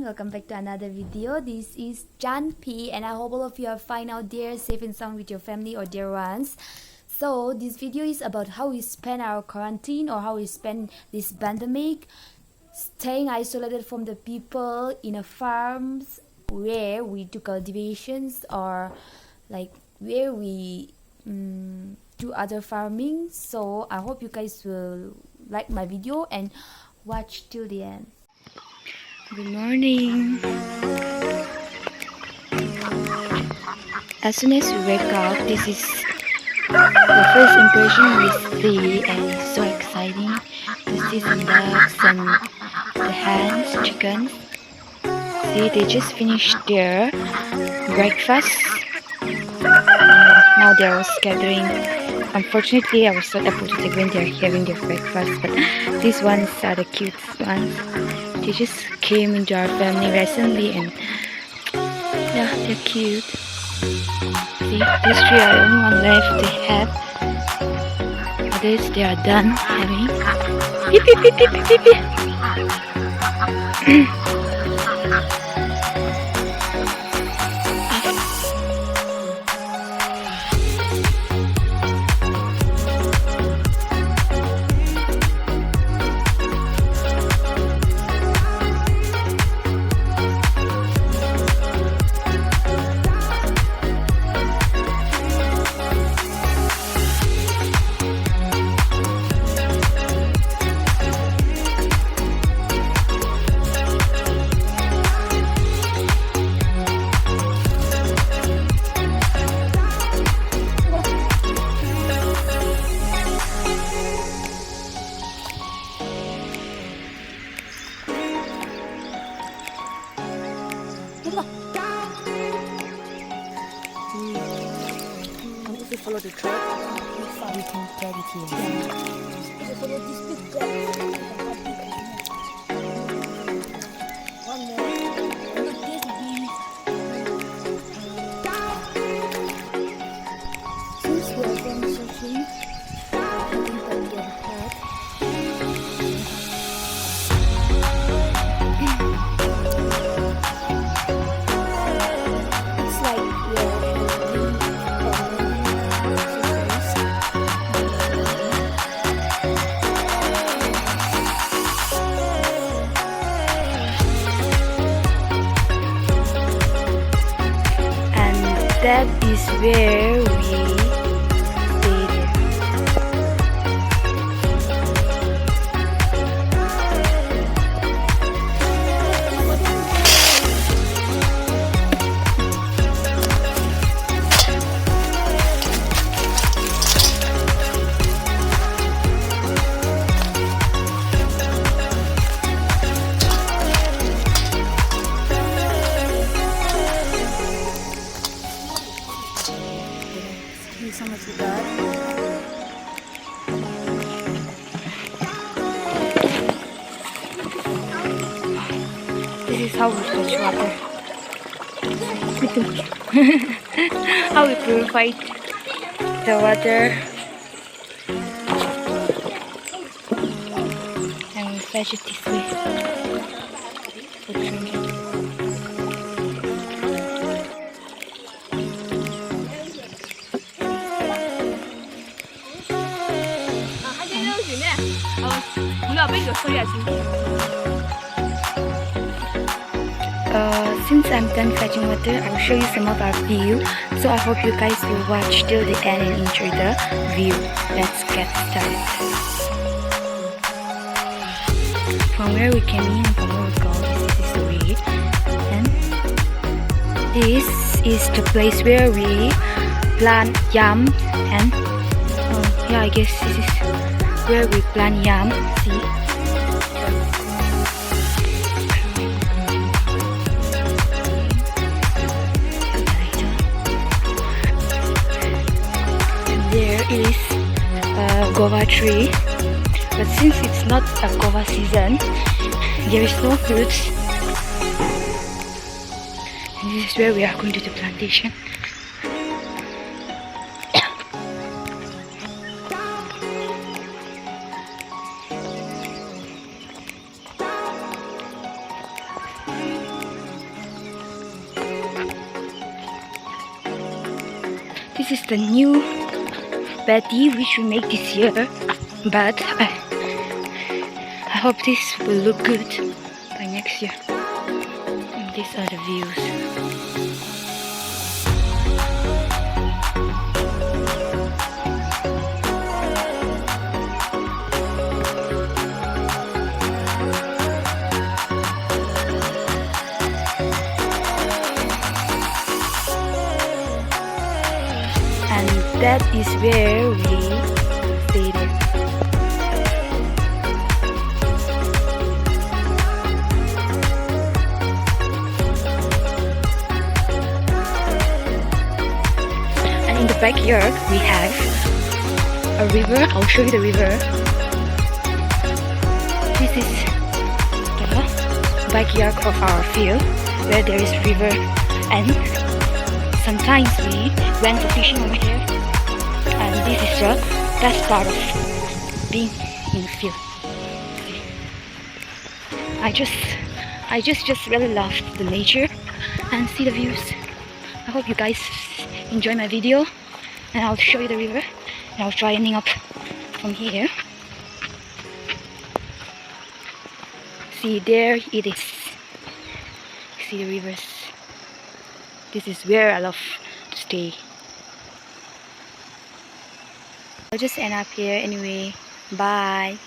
everyone, welcome back to another video. This is Jan P and I hope all of you are fine out there, safe and sound with your family or dear ones. So this video is about how we spend our quarantine or how we spend this pandemic, staying isolated from the people in a farms where we do cultivations or like where we do other farming. So I hope you guys will like my video and watch till the end. Good morning. As soon as we wake up, this is the first impression we see, and it's so exciting to see some ducks and the hens, chickens. See, they just finished their breakfast and now they are scattering. Unfortunately, I was not able to take when they are having their breakfast, but these ones are the cute ones. They just came into our family recently and yeah, they're cute. See, these three are the only one left they have. Others, they are done having. Beep, beep, beep, beep, beep, beep. If you follow the track, we can get it here. If you follow this big track, one more. And if this be since we are going searching, I think that we have a path. It's like we are that is where we stayed. Sama sudah. This is how we fetch water. How we purify the water. And we fetch it this way for drinking. Since I'm done fetching water, I'll show you some of our view. So I hope you guys will watch till the end and enjoy the view. Let's get started. From where we came in, from where we go, this is the way. And this is the place where we plant yam. And yeah, I guess this is where we plant yam. See. There is a guava tree, but since it's not a guava season, there is no fruits. And this is where we are going to the plantation. This is the new patty which we make this year, but I hope this will look good by next year. And these are the views. And that is where we stayed. And in the backyard we have a river. I'll show you the river. This is the backyard of our field where there is river, and sometimes we went for fishing over here, and this is the best part of being in the field. I just really love the nature and see the views. I hope you guys enjoy my video, and I'll show you the river, and I'll try ending up from here. See, there it is. See the rivers. This is where I love to stay. I'll just end up here anyway. Bye.